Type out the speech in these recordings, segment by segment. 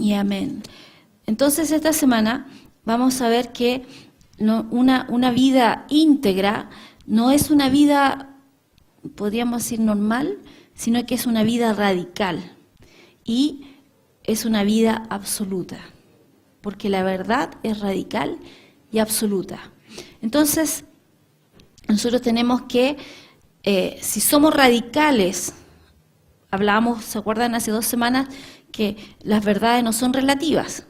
y amén. Entonces esta semana vamos a ver que una vida íntegra no es una vida, podríamos decir, normal, sino que es una vida radical y es una vida absoluta, porque la verdad es radical y absoluta. Entonces, nosotros tenemos que, si somos radicales, hablábamos, ¿se acuerdan hace 2 semanas? Que las verdades no son relativas,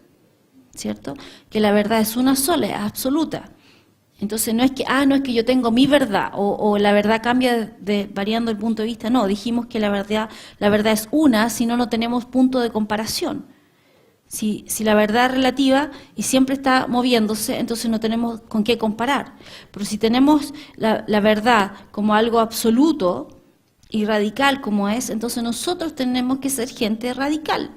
¿cierto? Que la verdad es una sola, es absoluta. Entonces no es que, no es que yo tengo mi verdad, o la verdad cambia variando el punto de vista. No, dijimos que la verdad es una, si no tenemos punto de comparación. Si la verdad es relativa y siempre está moviéndose, entonces no tenemos con qué comparar. Pero si tenemos la verdad como algo absoluto y radical como es, entonces nosotros tenemos que ser gente radical.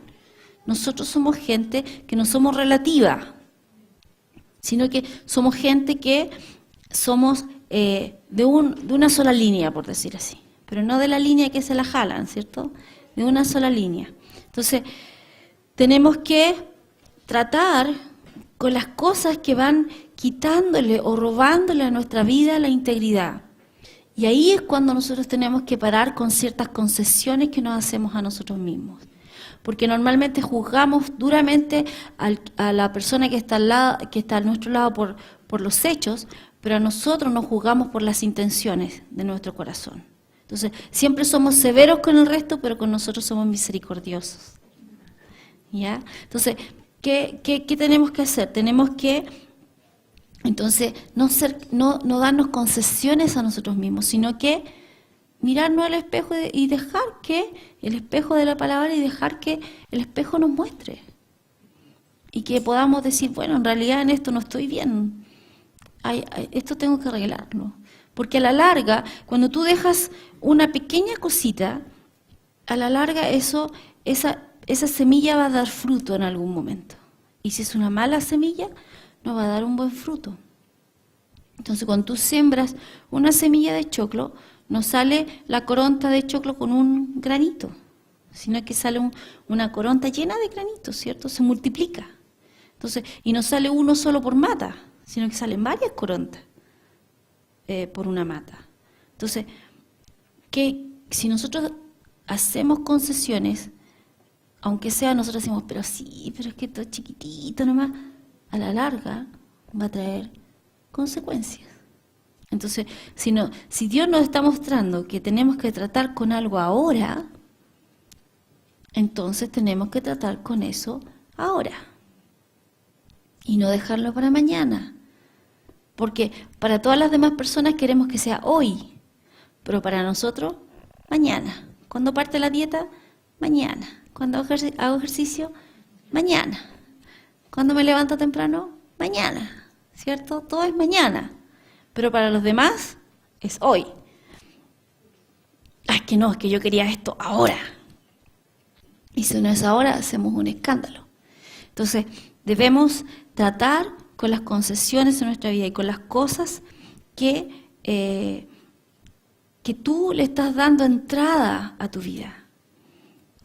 Nosotros somos gente que no somos relativa, sino que somos gente que somos de una sola línea, por decir así. Pero no de la línea que se la jalan, ¿cierto? De una sola línea. Entonces, tenemos que tratar con las cosas que van quitándole o robándole a nuestra vida la integridad. Y ahí es cuando nosotros tenemos que parar con ciertas concesiones que nos hacemos a nosotros mismos. Porque normalmente juzgamos duramente a la persona que está a nuestro lado por los hechos, pero a nosotros nos juzgamos por las intenciones de nuestro corazón. Entonces, siempre somos severos con el resto, pero con nosotros somos misericordiosos. ¿Ya? Entonces, ¿qué tenemos que hacer? Tenemos que, entonces, no darnos concesiones a nosotros mismos, sino que mirarnos al espejo y dejar que el espejo de la palabra y dejar que el espejo nos muestre. Y que podamos decir, bueno, en realidad en esto no estoy bien. Esto tengo que arreglarlo. Porque a la larga, cuando tú dejas una pequeña cosita, a la larga esa semilla va a dar fruto en algún momento. Y si es una mala semilla, no va a dar un buen fruto. Entonces, cuando tú siembras una semilla de choclo, no sale la coronta de choclo con un granito, sino que sale una coronta llena de granitos, ¿cierto? Se multiplica. Entonces, y no sale uno solo por mata, sino que salen varias corontas por una mata. Entonces, si nosotros hacemos concesiones, aunque sea nosotros decimos, pero es que esto es chiquitito nomás, a la larga va a traer consecuencias. Entonces, si Dios nos está mostrando que tenemos que tratar con algo ahora, entonces tenemos que tratar con eso ahora. Y no dejarlo para mañana. Porque para todas las demás personas queremos que sea hoy, pero para nosotros, mañana. Cuando parte la dieta, mañana. Cuando hago ejercicio, mañana. Cuando me levanto temprano, mañana. ¿Cierto? Todo es mañana. Pero para los demás, es hoy. Es que yo quería esto ahora. Y si no es ahora, hacemos un escándalo. Entonces, debemos tratar con las concesiones en nuestra vida y con las cosas que tú le estás dando entrada a tu vida.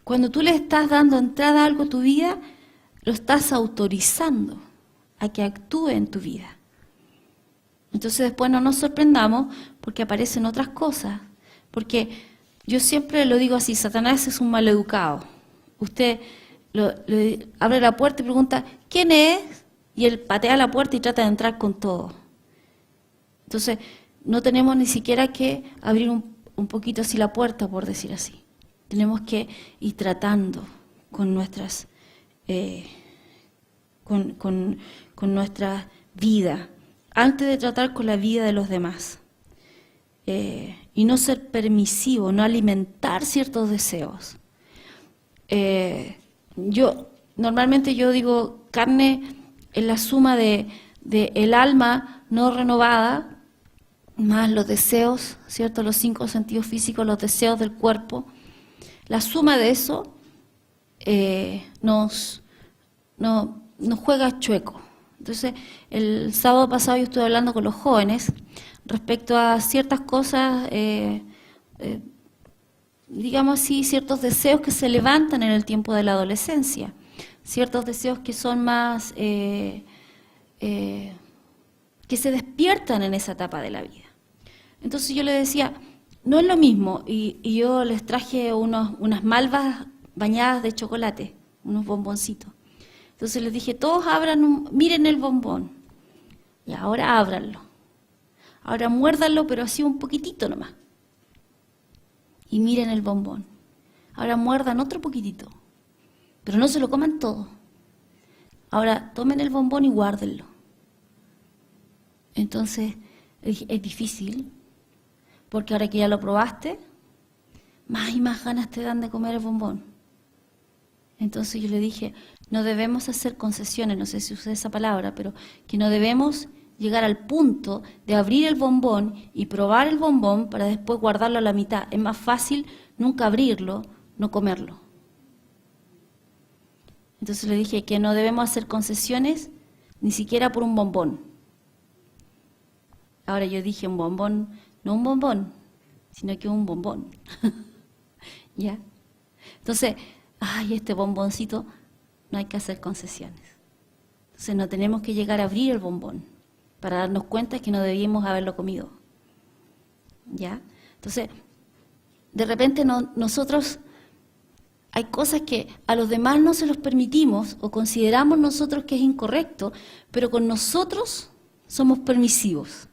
Cuando tú le estás dando entrada a algo a tu vida, lo estás autorizando a que actúe en tu vida. Entonces después no nos sorprendamos porque aparecen otras cosas. Porque yo siempre lo digo así, Satanás es un maleducado. Usted le abre la puerta y pregunta, ¿quién es? Y él patea la puerta y trata de entrar con todo. Entonces no tenemos ni siquiera que abrir un poquito así la puerta, por decir así. Tenemos que ir tratando con nuestras con nuestra vida, antes de tratar con la vida de los demás. Y no ser permisivo, no alimentar ciertos deseos. Normalmente yo digo, carne es la suma de el alma no renovada, más los deseos, ¿cierto? Los 5 sentidos físicos, los deseos del cuerpo. La suma de eso nos juega chueco. Entonces, el sábado pasado yo estuve hablando con los jóvenes respecto a ciertas cosas, digamos así, ciertos deseos que se levantan en el tiempo de la adolescencia. ciertos deseos que son más, que se despiertan en esa etapa de la vida. Entonces yo le decía, no es lo mismo, y yo les traje unas malvas bañadas de chocolate, unos bomboncitos. Entonces les dije, todos miren el bombón, y ahora ábranlo. Ahora muérdanlo, pero así un poquitito nomás. Y miren el bombón. Ahora muerdan otro poquitito, pero no se lo coman todo. Ahora tomen el bombón y guárdenlo. Entonces es difícil, porque ahora que ya lo probaste, más y más ganas te dan de comer el bombón. Entonces yo le dije, no debemos hacer concesiones, no sé si usé esa palabra, pero que no debemos llegar al punto de abrir el bombón y probar el bombón para después guardarlo a la mitad. Es más fácil nunca abrirlo, no comerlo. Entonces le dije que no debemos hacer concesiones ni siquiera por un bombón. Ahora yo dije un bombón, no un bombón, sino que un bombón. ¿Ya? Entonces, este bomboncito, no hay que hacer concesiones. Entonces no tenemos que llegar a abrir el bombón para darnos cuenta que no debíamos haberlo comido. ¿Ya? Entonces, de repente nosotros, hay cosas que a los demás no se los permitimos o consideramos nosotros que es incorrecto, pero con nosotros somos permisivos.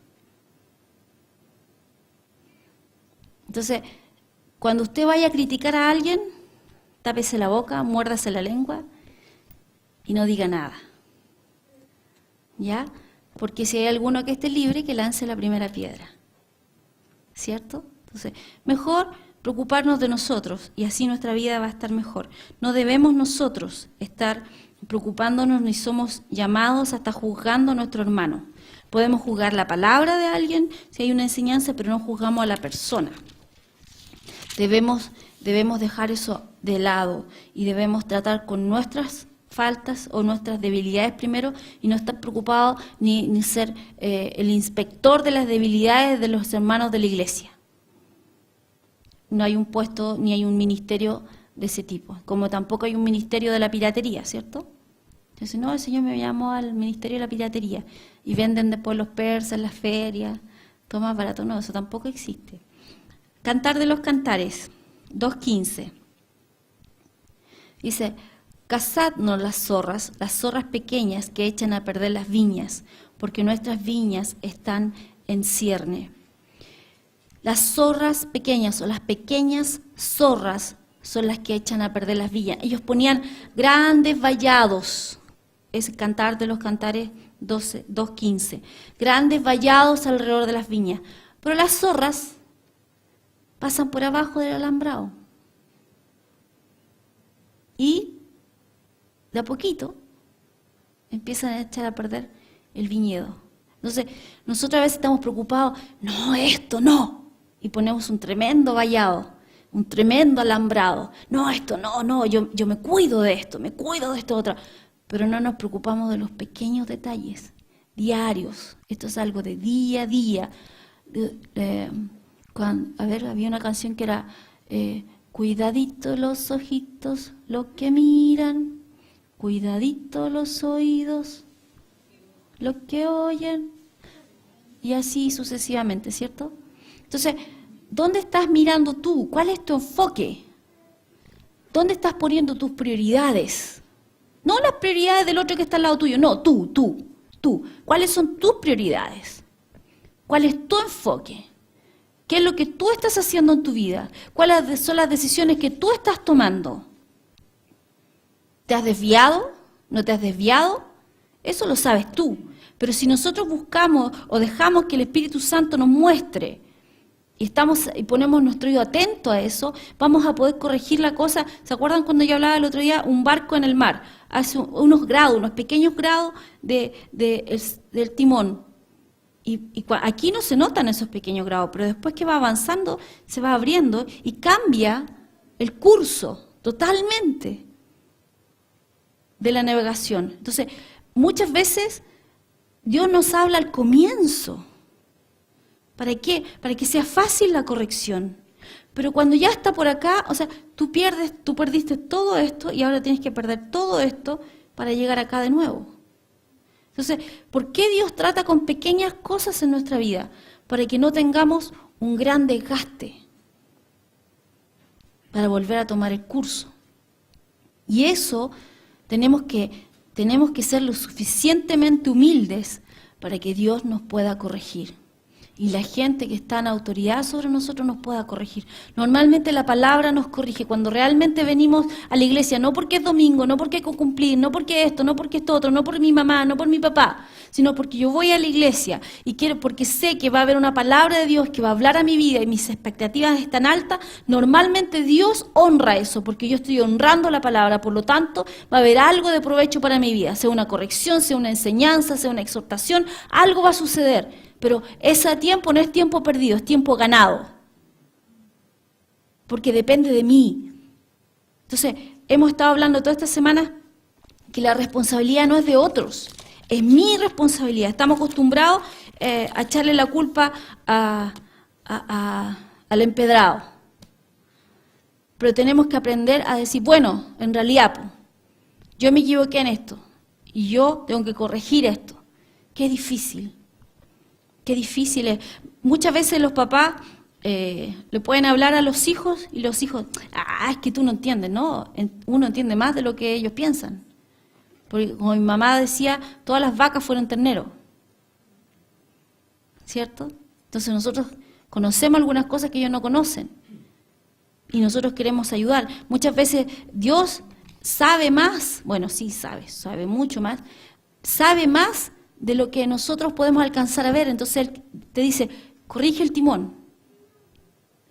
Entonces, cuando usted vaya a criticar a alguien, tápese la boca, muérdase la lengua y no diga nada. ¿Ya? Porque si hay alguno que esté libre, que lance la primera piedra. ¿Cierto? Entonces, mejor preocuparnos de nosotros y así nuestra vida va a estar mejor. No debemos nosotros estar preocupándonos ni somos llamados hasta juzgando a nuestro hermano. Podemos juzgar la palabra de alguien si hay una enseñanza, pero no juzgamos a la persona. Debemos dejar eso de lado y debemos tratar con nuestras faltas o nuestras debilidades primero y no estar preocupados ni ser el inspector de las debilidades de los hermanos de la iglesia. No hay un puesto ni hay un ministerio de ese tipo, como tampoco hay un ministerio de la piratería, ¿cierto? Entonces, no, el Señor me llamó al ministerio de la piratería y venden después los persas en las ferias, todo más barato. No, eso tampoco existe. Cantar de los Cantares, 2.15. Dice, cazadnos las zorras pequeñas que echan a perder las viñas, porque nuestras viñas están en cierne. Las zorras pequeñas o las pequeñas zorras son las que echan a perder las viñas. Ellos ponían grandes vallados, es Cantar de los Cantares 2.15, grandes vallados alrededor de las viñas, pero las zorras pasan por abajo del alambrado y de a poquito empiezan a echar a perder el viñedo. Entonces, nosotros a veces estamos preocupados, no, esto no, y ponemos un tremendo vallado, un tremendo alambrado, no, esto no, yo me cuido de esto otro, pero no nos preocupamos de los pequeños detalles diarios. Esto es algo de día a día. Había una canción que era cuidadito los ojitos, lo que miran, cuidadito los oídos, lo que oyen, y así sucesivamente, ¿cierto? Entonces, ¿dónde estás mirando tú? ¿Cuál es tu enfoque? ¿Dónde estás poniendo tus prioridades? No las prioridades del otro que está al lado tuyo, no, tú. ¿Cuáles son tus prioridades? ¿Cuál es tu enfoque? ¿Qué es lo que tú estás haciendo en tu vida? ¿Cuáles son las decisiones que tú estás tomando? ¿Te has desviado? ¿No te has desviado? Eso lo sabes tú. Pero si nosotros buscamos o dejamos que el Espíritu Santo nos muestre y ponemos nuestro oído atento a eso, vamos a poder corregir la cosa. ¿Se acuerdan cuando yo hablaba el otro día? Un barco en el mar. Hace unos pequeños grados del timón. Y aquí no se notan esos pequeños grados, pero después que va avanzando, se va abriendo y cambia el curso totalmente de la navegación. Entonces, muchas veces Dios nos habla al comienzo. ¿Para qué? Para que sea fácil la corrección. Pero cuando ya está por acá, o sea, tú perdiste todo esto y ahora tienes que perder todo esto para llegar acá de nuevo. Entonces, ¿por qué Dios trata con pequeñas cosas en nuestra vida? Para que no tengamos un gran desgaste para volver a tomar el curso. Y eso tenemos que ser lo suficientemente humildes para que Dios nos pueda corregir. Y la gente que está en autoridad sobre nosotros nos pueda corregir. Normalmente la palabra nos corrige cuando realmente venimos a la iglesia, no porque es domingo, no porque hay que cumplir, no porque esto, no porque esto otro, no por mi mamá, no por mi papá, sino porque yo voy a la iglesia y porque sé que va a haber una palabra de Dios que va a hablar a mi vida y mis expectativas están altas. Normalmente Dios honra eso porque yo estoy honrando la palabra, por lo tanto va a haber algo de provecho para mi vida, sea una corrección, sea una enseñanza, sea una exhortación, algo va a suceder. Pero ese tiempo no es tiempo perdido, es tiempo ganado. Porque depende de mí. Entonces, hemos estado hablando toda esta semana que la responsabilidad no es de otros, es mi responsabilidad. Estamos acostumbrados a echarle la culpa al empedrado. Pero tenemos que aprender a decir, bueno, en realidad, yo me equivoqué en esto y yo tengo que corregir esto. Qué difícil. Qué difícil es. Muchas veces los papás le pueden hablar a los hijos y los hijos, es que tú no entiendes, ¿no? Uno entiende más de lo que ellos piensan. Porque como mi mamá decía, todas las vacas fueron terneros. ¿Cierto? Entonces nosotros conocemos algunas cosas que ellos no conocen. Y nosotros queremos ayudar. Muchas veces Dios sabe más, bueno, sí sabe mucho más, sabe más de lo que nosotros podemos alcanzar a ver. Entonces Él te dice, corrige el timón,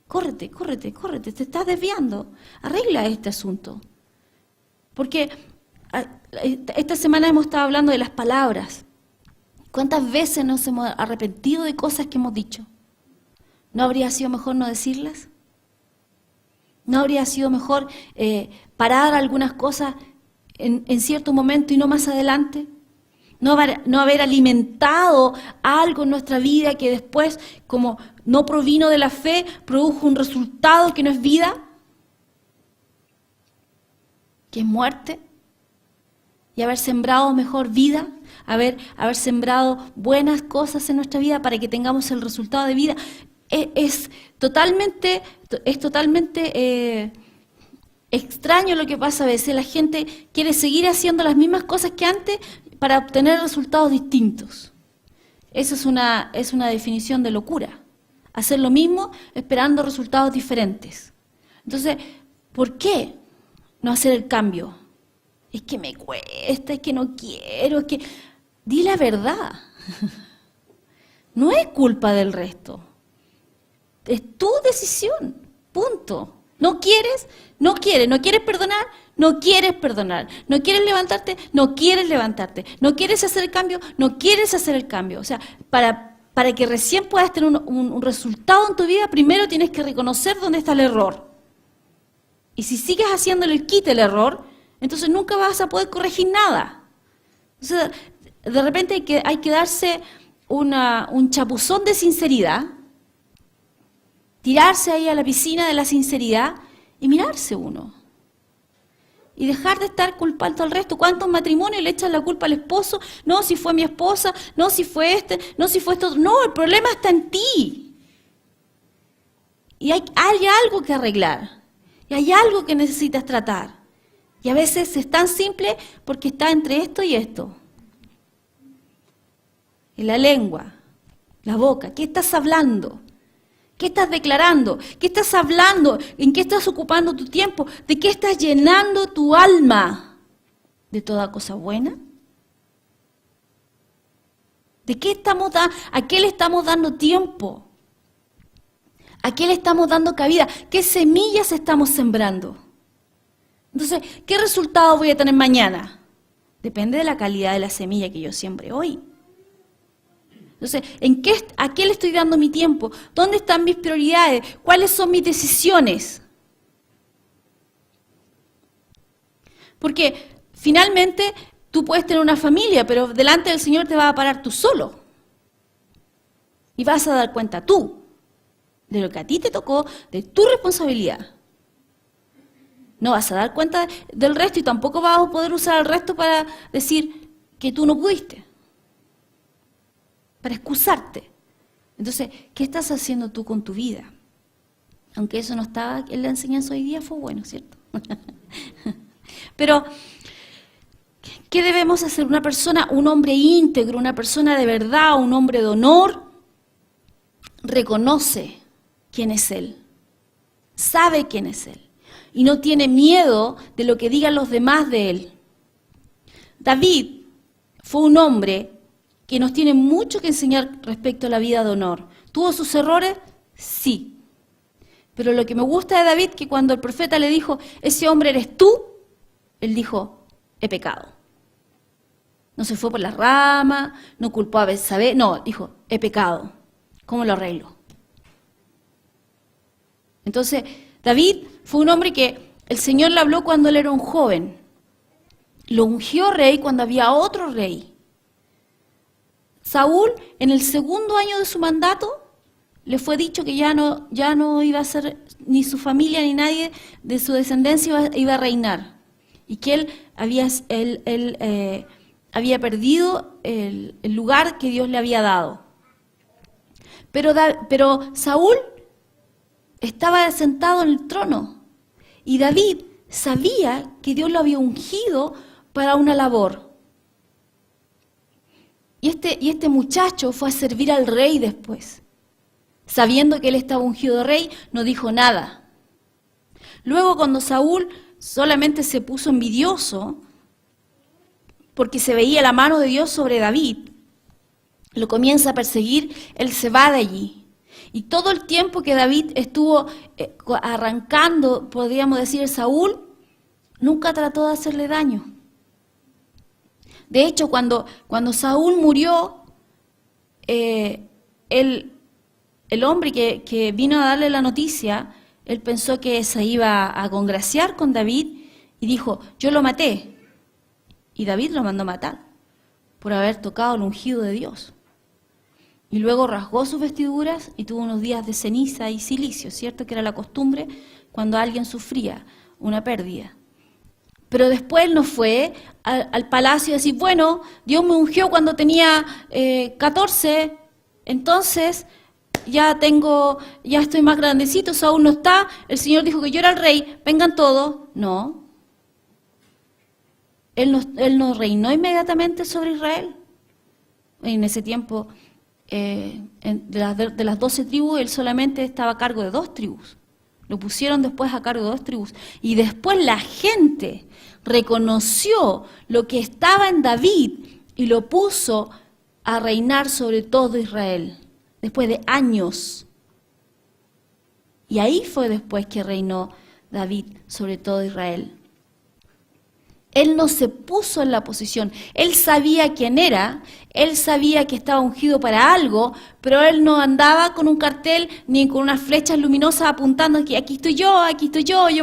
córrete, te estás desviando, arregla este asunto. Porque esta semana hemos estado hablando de las palabras. ¿Cuántas veces nos hemos arrepentido de cosas que hemos dicho? ¿No habría sido mejor no decirlas? ¿No habría sido mejor parar algunas cosas en cierto momento y no más adelante? No haber alimentado algo en nuestra vida que después, como no provino de la fe, produjo un resultado que no es vida, que es muerte, y haber sembrado mejor vida, haber sembrado buenas cosas en nuestra vida para que tengamos el resultado de vida. Es totalmente extraño lo que pasa a veces. La gente quiere seguir haciendo las mismas cosas que antes para obtener resultados distintos. Esa es una definición de locura. Hacer lo mismo esperando resultados diferentes. Entonces, ¿por qué no hacer el cambio? Es que me cuesta, es que no quiero, es que... Di la verdad. No es culpa del resto. Es tu decisión. Punto. ¿No quieres? No quieres. ¿No quieres perdonar? No quieres perdonar. ¿No quieres levantarte? No quieres levantarte. ¿No quieres hacer el cambio? No quieres hacer el cambio. O sea, para que recién puedas tener un resultado en tu vida, primero tienes que reconocer dónde está el error. Y si sigues haciéndole el quite el error, entonces nunca vas a poder corregir nada. Entonces, de repente hay que darse un chapuzón de sinceridad, tirarse ahí a la piscina de la sinceridad y mirarse uno. Y dejar de estar culpando al resto. ¿Cuántos matrimonios le echan la culpa al esposo? No, si fue mi esposa, no, si fue no, si fue esto. No, el problema está en ti. Y hay algo que arreglar. Y hay algo que necesitas tratar. Y a veces es tan simple porque está entre esto y esto. En la lengua, la boca. ¿Qué estás hablando? ¿Qué estás declarando? ¿Qué estás hablando? ¿En qué estás ocupando tu tiempo? ¿De qué estás llenando tu alma? ¿De toda cosa buena? ¿De qué ¿A qué le estamos dando tiempo? ¿A qué le estamos dando cabida? ¿Qué semillas estamos sembrando? Entonces, ¿qué resultado voy a tener mañana? Depende de la calidad de la semilla que yo siembre hoy. Entonces, ¿a qué le estoy dando mi tiempo? ¿Dónde están mis prioridades? ¿Cuáles son mis decisiones? Porque finalmente tú puedes tener una familia, pero delante del Señor te vas a parar tú solo. Y vas a dar cuenta tú. de lo que a ti te tocó, de tu responsabilidad. No vas a dar cuenta del resto y tampoco vas a poder usar el resto para decir que tú no pudiste, para excusarte. Entonces, ¿qué estás haciendo tú con tu vida? Aunque eso no estaba en la enseñanza hoy día, fue bueno, ¿cierto? Pero, ¿qué debemos hacer? Una persona, un hombre íntegro, una persona de verdad, un hombre de honor, reconoce quién es él, sabe quién es él y no tiene miedo de lo que digan los demás de él. David fue un hombre que nos tiene mucho que enseñar respecto a la vida de honor. ¿Tuvo sus errores? Sí. Pero lo que me gusta de David, que cuando el profeta le dijo, ese hombre eres tú, él dijo, he pecado. No se fue por la rama, no culpó a Betsabé, no, dijo, he pecado. ¿Cómo lo arreglo? Entonces, David fue un hombre que el Señor le habló cuando él era un joven. Lo ungió rey cuando había otro rey. Saúl, en el segundo año de su mandato, le fue dicho que ya no iba a ser ni su familia ni nadie de su descendencia iba a reinar. Y que él había perdido el lugar que Dios le había dado. Pero Saúl estaba sentado en el trono y David sabía que Dios lo había ungido para una labor. Y este muchacho fue a servir al rey después. Sabiendo que él estaba ungido de rey, no dijo nada. Luego, cuando Saúl solamente se puso envidioso, porque se veía la mano de Dios sobre David, lo comienza a perseguir, él se va de allí. Y todo el tiempo que David estuvo arrancando, podríamos decir, Saúl, nunca trató de hacerle daño. De hecho, cuando Saúl murió, el hombre que vino a darle la noticia, él pensó que se iba a congraciar con David y dijo, yo lo maté. Y David lo mandó a matar por haber tocado el ungido de Dios. Y luego rasgó sus vestiduras y tuvo unos días de ceniza y silicio, ¿cierto? Que era la costumbre cuando alguien sufría una pérdida. Pero después él no fue al palacio y decir, bueno, Dios me ungió cuando tenía 14, entonces ya estoy más grandecito, Saúl no está, el Señor dijo que yo era el rey, vengan todos. No. Él no reinó inmediatamente sobre Israel. En ese tiempo, de las 12 tribus, él solamente estaba a cargo de 2 tribus. Lo pusieron después a cargo de 2 tribus. Y después la gente reconoció lo que estaba en David y lo puso a reinar sobre todo Israel, después de años. Y ahí fue después que reinó David sobre todo Israel. Él no se puso en la posición, él sabía quién era, él sabía que estaba ungido para algo, pero él no andaba con un cartel ni con unas flechas luminosas apuntando que aquí estoy yo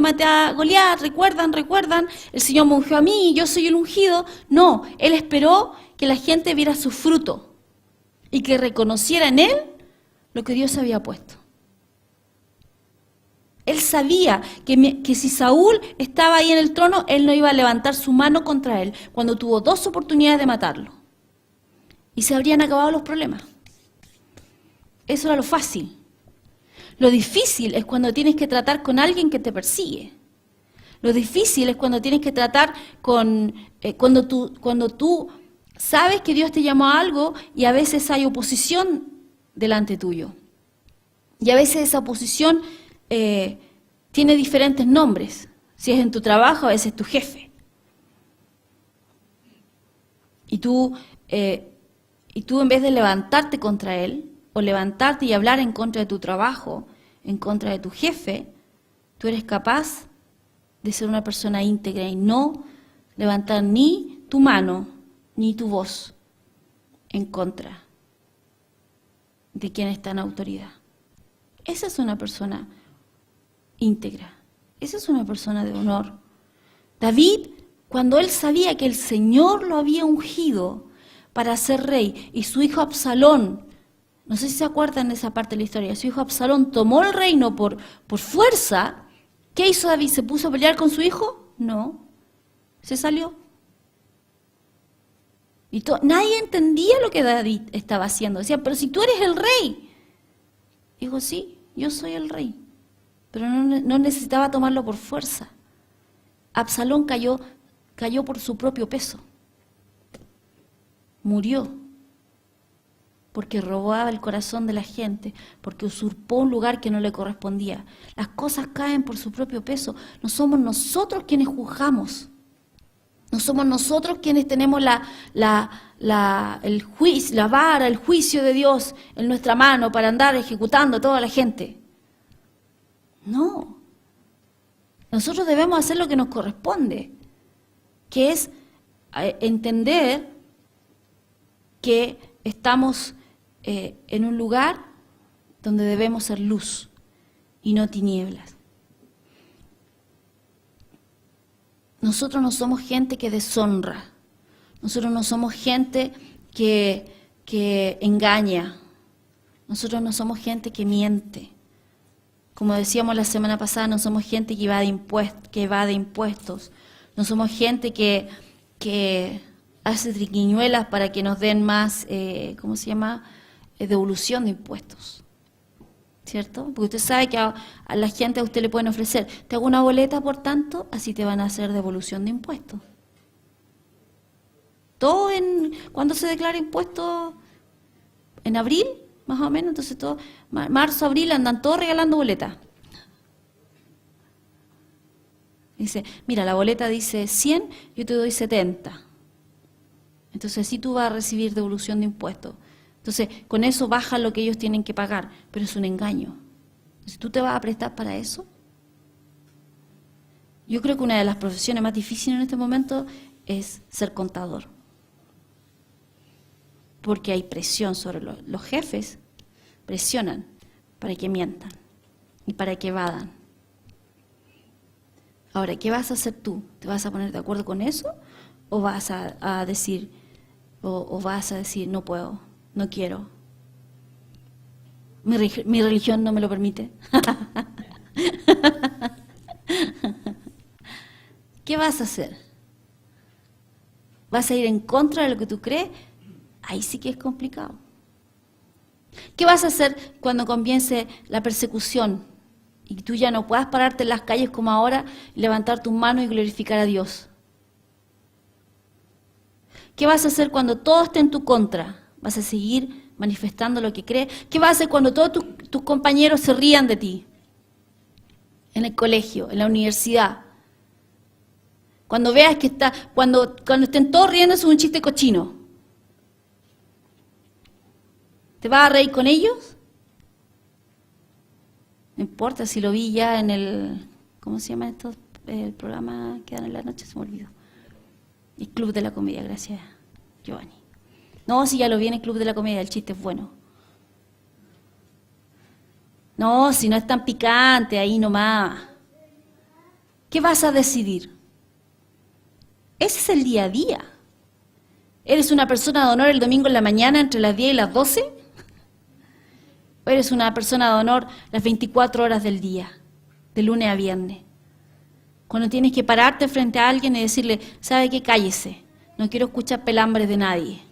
maté a Goliat, recuerdan, el Señor me ungió a mí, yo soy el ungido. No, él esperó que la gente viera su fruto y que reconociera en él lo que Dios había puesto. Él sabía que si Saúl estaba ahí en el trono, él no iba a levantar su mano contra él, cuando tuvo 2 oportunidades de matarlo. Y se habrían acabado los problemas. Eso era lo fácil. Lo difícil es cuando tienes que tratar con alguien que te persigue. Lo difícil es cuando tienes que tratar cuando tú sabes que Dios te llamó a algo y a veces hay oposición delante tuyo. Y a veces esa oposición tiene diferentes nombres. Si es en tu trabajo, a veces es tu jefe. Y tú en vez de levantarte contra él, o levantarte y hablar en contra de tu trabajo, en contra de tu jefe, tú eres capaz de ser una persona íntegra y no levantar ni tu mano ni tu voz en contra de quien está en autoridad. Esa es una persona íntegra. Esa es una persona de honor. David, cuando él sabía que el Señor lo había ungido para ser rey y su hijo Absalón No sé si se acuerdan de esa parte de la historia. Su hijo Absalón tomó el reino por fuerza. ¿Qué hizo David? ¿Se puso a pelear con su hijo? No. Se salió. Y nadie entendía lo que David estaba haciendo. Decían, pero si tú eres el rey. Dijo, sí, yo soy el rey. Pero no necesitaba tomarlo por fuerza. Absalón cayó por su propio peso. Murió. Porque robaba el corazón de la gente, porque usurpó un lugar que no le correspondía. Las cosas caen por su propio peso. No somos nosotros quienes juzgamos. No somos nosotros quienes tenemos el juicio, la vara, el juicio de Dios en nuestra mano para andar ejecutando a toda la gente. No. Nosotros debemos hacer lo que nos corresponde, que es entender que estamos en un lugar donde debemos ser luz y no tinieblas. Nosotros no somos gente que deshonra, nosotros no somos gente que engaña, nosotros no somos gente que miente. Como decíamos la semana pasada, no somos gente que evade impuestos, no somos gente que hace triquiñuelas para que nos den más, devolución de impuestos. ¿Cierto? Porque usted sabe que a la gente a usted le pueden ofrecer, te hago una boleta por tanto, así te van a hacer devolución de impuestos. Todo ¿cuándo se declara impuesto? En abril, más o menos, entonces todo, marzo, abril andan todos regalando boletas. Dice, mira, la boleta dice 100, yo te doy 70. Entonces así tú vas a recibir devolución de impuestos. Entonces, con eso baja lo que ellos tienen que pagar, pero es un engaño. Entonces, ¿tú te vas a prestar para eso? Yo creo que una de las profesiones más difíciles en este momento es ser contador. Porque hay presión sobre los jefes, presionan para que mientan y para que evadan. Ahora, ¿qué vas a hacer tú? ¿Te vas a poner de acuerdo con eso? ¿O vas a decir, o vas a decir, no puedo? No quiero. Mi religión no me lo permite. ¿Qué vas a hacer? ¿Vas a ir en contra de lo que tú crees? Ahí sí que es complicado. ¿Qué vas a hacer cuando comience la persecución y tú ya no puedas pararte en las calles como ahora, levantar tus manos y glorificar a Dios? ¿Qué vas a hacer cuando todo esté en tu contra? ¿Vas a seguir manifestando lo que crees? ¿Qué vas a hacer cuando todos tus compañeros se rían de ti? En el colegio, en la universidad. Cuando veas que cuando estén todos riendo es un chiste cochino. ¿Te vas a reír con ellos? No importa si lo vi ya en el, ¿cómo se llama esto? El programa que dan en la noche, se me olvidó. El Club de la Comedia, gracias, Giovanni. No, si ya lo vi en el Club de la Comedia, el chiste es bueno. No, si no es tan picante, ahí nomás. ¿Qué vas a decidir? Ese es el día a día. ¿Eres una persona de honor el domingo en la mañana entre las 10 y las 12? ¿O eres una persona de honor las 24 horas del día, de lunes a viernes? Cuando tienes que pararte frente a alguien y decirle, ¿sabe qué? Cállese. No quiero escuchar pelambres de nadie.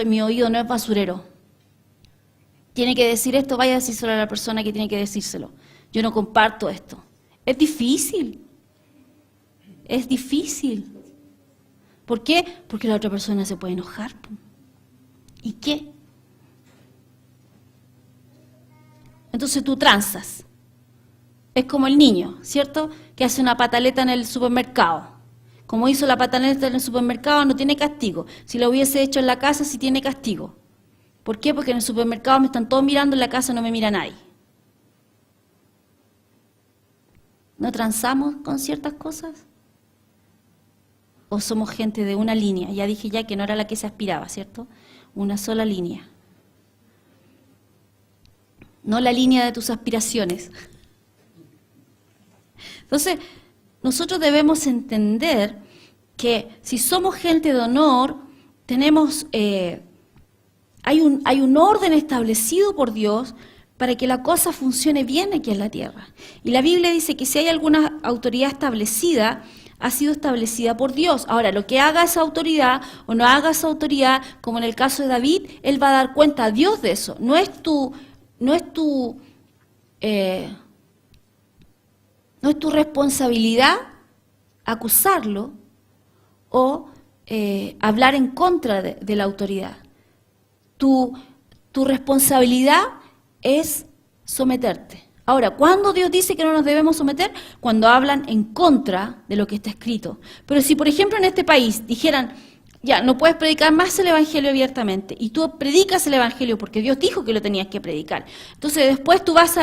Mi oído no es basurero. Tiene que decir esto, vaya a decírselo a la persona que tiene que decírselo. Yo no comparto esto. Es difícil. Es difícil. ¿Por qué? Porque la otra persona se puede enojar. ¿Y qué? Entonces tú transas. Es como el niño, ¿cierto? Que hace una pataleta en el supermercado. Como hizo la pataleta en el supermercado, no tiene castigo. Si lo hubiese hecho en la casa, sí tiene castigo. ¿Por qué? Porque en el supermercado me están todos mirando, en la casa no me mira nadie. ¿No transamos con ciertas cosas? ¿O somos gente de una línea? Ya dije ya que no era la que se aspiraba, ¿cierto? Una sola línea. No la línea de tus aspiraciones. Entonces, nosotros debemos entender que si somos gente de honor, tenemos hay un orden establecido por Dios para que la cosa funcione bien aquí en la tierra. Y la Biblia dice que si hay alguna autoridad establecida, ha sido establecida por Dios. Ahora, lo que haga esa autoridad o no haga esa autoridad, como en el caso de David, él va a dar cuenta a Dios de eso. No es tu responsabilidad acusarlo o hablar en contra de la autoridad. Tu responsabilidad es someterte. Ahora, ¿cuándo Dios dice que no nos debemos someter? Cuando hablan en contra de lo que está escrito. Pero si, por ejemplo, en este país dijeran, ya, no puedes predicar más el Evangelio abiertamente, y tú predicas el Evangelio porque Dios dijo que lo tenías que predicar. Entonces después tú vas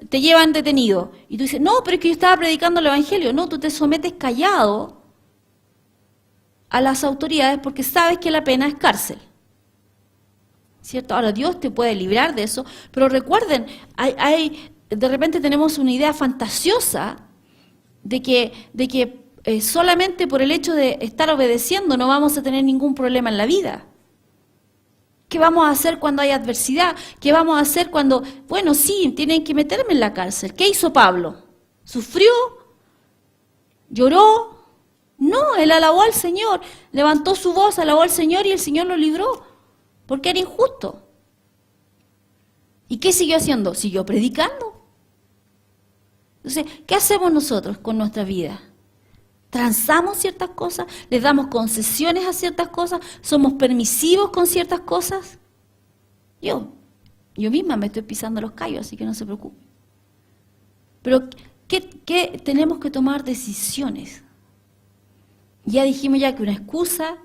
te llevan detenido, y tú dices, no, pero es que yo estaba predicando el Evangelio. No, tú te sometes callado a las autoridades porque sabes que la pena es cárcel. ¿Cierto? Ahora Dios te puede librar de eso, pero recuerden, de repente tenemos una idea fantasiosa de que solamente por el hecho de estar obedeciendo no vamos a tener ningún problema en la vida. ¿Qué vamos a hacer cuando hay adversidad? ¿Qué vamos a hacer cuando, bueno, sí, tienen que meterme en la cárcel? ¿Qué hizo Pablo? ¿Sufrió? ¿Lloró? No, él alabó al Señor, levantó su voz, alabó al Señor y el Señor lo libró, porque era injusto. ¿Y qué siguió haciendo? Siguió predicando. Entonces, ¿qué hacemos nosotros con nuestra vida? ¿Transamos ciertas cosas? ¿Les damos concesiones a ciertas cosas? ¿Somos permisivos con ciertas cosas? Yo misma me estoy pisando los callos, así que no se preocupe. Pero, ¿qué tenemos que tomar decisiones? Ya dijimos ya que una excusa,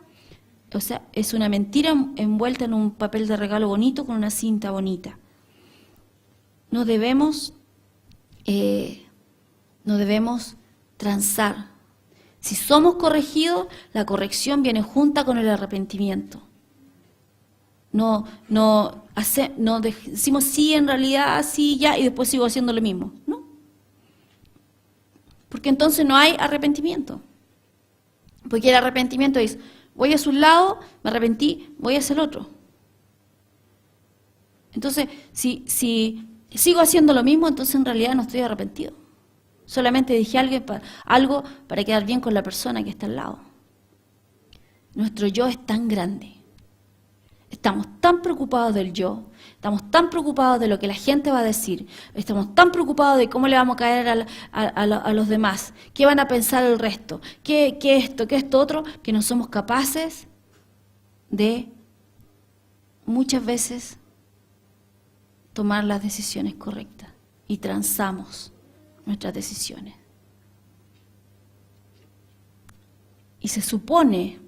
o sea, es una mentira envuelta en un papel de regalo bonito con una cinta bonita. No debemos transar. Si somos corregidos, la corrección viene junta con el arrepentimiento. No decimos sí, en realidad, sí, ya, y después sigo haciendo lo mismo. No. Porque entonces no hay arrepentimiento. Porque el arrepentimiento es, voy hacia un lado, me arrepentí, voy hacia el otro. Entonces, si sigo haciendo lo mismo, entonces en realidad no estoy arrepentido. Solamente dije algo para quedar bien con la persona que está al lado. Nuestro yo es tan grande. Estamos tan preocupados del yo, estamos tan preocupados de lo que la gente va a decir, estamos tan preocupados de cómo le vamos a caer a los demás, qué van a pensar el resto, qué esto otro, que no somos capaces de muchas veces tomar las decisiones correctas y transamos nuestras decisiones. Y se supone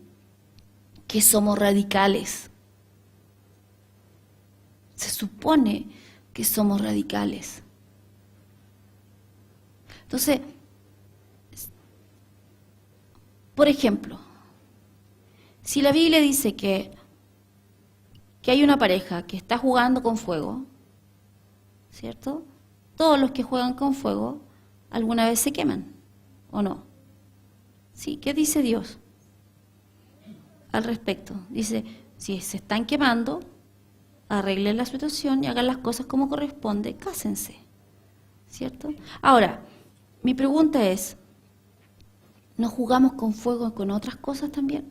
que somos radicales. Se supone que somos radicales. Entonces, por ejemplo, si la Biblia dice que hay una pareja que está jugando con fuego, ¿cierto? Todos los que juegan con fuego alguna vez se queman, ¿o no? ¿Sí? ¿Qué dice Dios al respecto? Dice, si se están quemando, arreglen la situación y hagan las cosas como corresponde, cásense, ¿cierto? Ahora, mi pregunta es, ¿no jugamos con fuego con otras cosas también?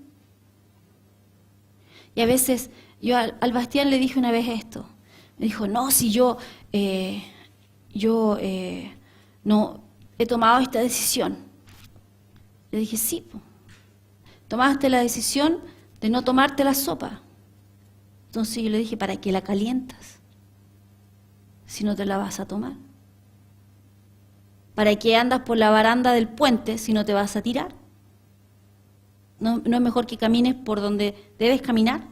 Y a veces, yo al Bastián le dije una vez esto, me dijo, no, si yo no he tomado esta decisión. Le dije, sí, tomaste la decisión de no tomarte la sopa. Entonces yo le dije, ¿para qué la calientas si no te la vas a tomar? ¿Para qué andas por la baranda del puente si no te vas a tirar? ¿No es mejor que camines por donde debes caminar?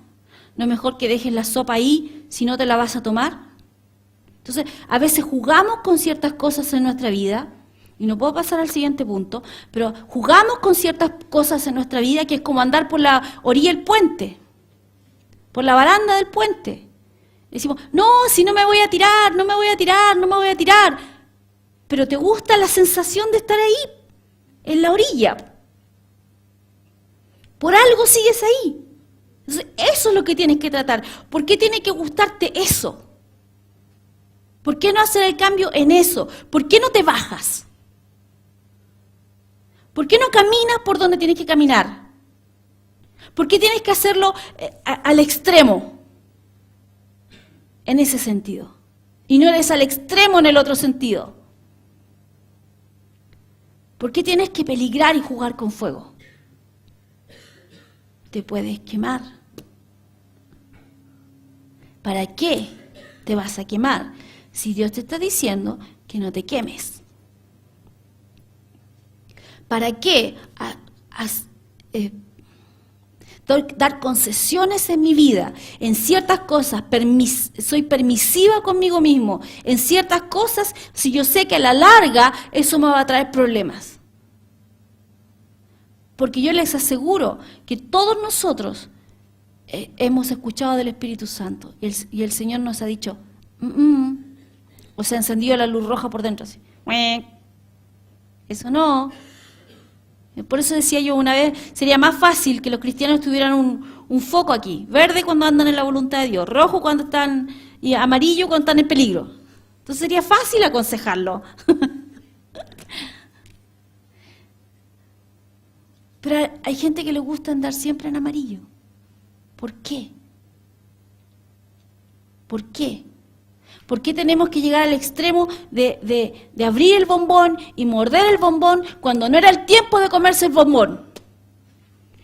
¿No es mejor que dejes la sopa ahí si no te la vas a tomar? Entonces, a veces jugamos con ciertas cosas en nuestra vida, y no puedo pasar al siguiente punto, pero jugamos con ciertas cosas en nuestra vida que es como andar por la orilla del puente, por la baranda del puente. Decimos, no, si no me voy a tirar, no me voy a tirar, no me voy a tirar. Pero te gusta la sensación de estar ahí, en la orilla. Por algo sigues ahí. Entonces, eso es lo que tienes que tratar. ¿Por qué tiene que gustarte eso? ¿Por qué no hacer el cambio en eso? ¿Por qué no te bajas? ¿Por qué no caminas por donde tienes que caminar? ¿Por qué tienes que hacerlo al extremo? En ese sentido. Y no eres al extremo en el otro sentido. ¿Por qué tienes que peligrar y jugar con fuego? Te puedes quemar. ¿Para qué te vas a quemar si Dios te está diciendo que no te quemes? ¿Para qué dar concesiones en mi vida? En ciertas cosas soy permisiva conmigo mismo. En ciertas cosas, si yo sé que a la larga eso me va a traer problemas. Porque yo les aseguro que todos nosotros hemos escuchado del Espíritu Santo y el Señor nos ha dicho, o se ha encendido la luz roja por dentro, así, eso no. Por eso decía yo una vez, sería más fácil que los cristianos tuvieran un foco aquí, verde cuando andan en la voluntad de Dios, rojo cuando están, y amarillo cuando están en peligro. Entonces sería fácil aconsejarlo. Pero hay gente que le gusta andar siempre en amarillo. ¿Por qué? ¿Por qué? ¿Por qué tenemos que llegar al extremo de abrir el bombón y morder el bombón cuando no era el tiempo de comerse el bombón?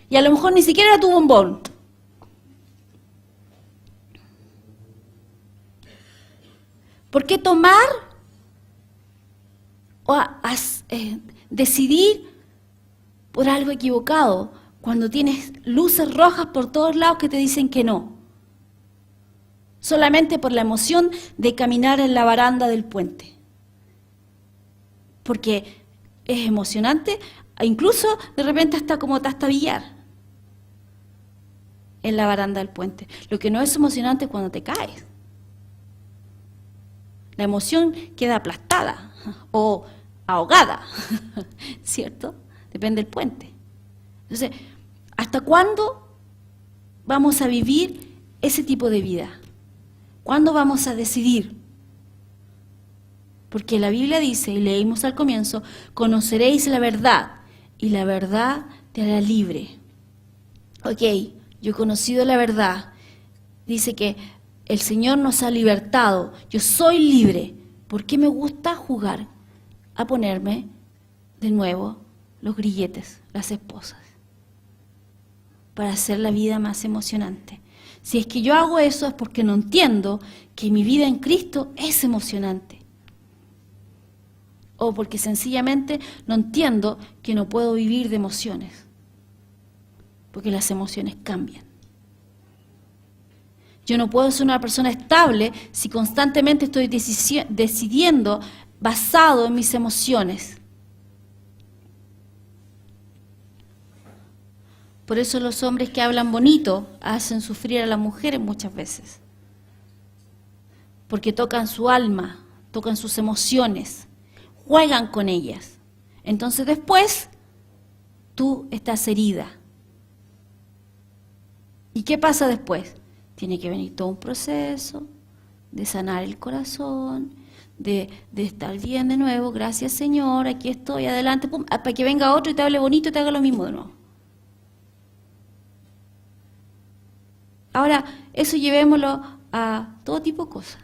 Y a lo mejor ni siquiera era tu bombón. ¿Por qué tomar o decidir por algo equivocado cuando tienes luces rojas por todos lados que te dicen que no? Solamente por la emoción de caminar en la baranda del puente. Porque es emocionante, incluso de repente hasta como tastabillar en la baranda del puente. Lo que no es emocionante es cuando te caes. La emoción queda aplastada o ahogada, ¿cierto? Depende del puente. Entonces, ¿hasta cuándo vamos a vivir ese tipo de vida? ¿Cuándo vamos a decidir? Porque la Biblia dice, y leímos al comienzo, conoceréis la verdad, y la verdad te hará libre. Ok, yo he conocido la verdad. Dice que el Señor nos ha libertado. Yo soy libre. ¿Por qué me gusta jugar a ponerme de nuevo los grilletes, las esposas? Para hacer la vida más emocionante. Si es que yo hago eso es porque no entiendo que mi vida en Cristo es emocionante. O porque sencillamente no entiendo que no puedo vivir de emociones. Porque las emociones cambian. Yo no puedo ser una persona estable si constantemente estoy decidiendo basado en mis emociones. Por eso los hombres que hablan bonito hacen sufrir a las mujeres muchas veces. Porque tocan su alma, tocan sus emociones, juegan con ellas. Entonces después tú estás herida. ¿Y qué pasa después? Tiene que venir todo un proceso de sanar el corazón, de estar bien de nuevo. Gracias, Señor, aquí estoy, adelante, pum, para que venga otro y te hable bonito y te haga lo mismo de nuevo. Ahora, eso llevémoslo a todo tipo de cosas.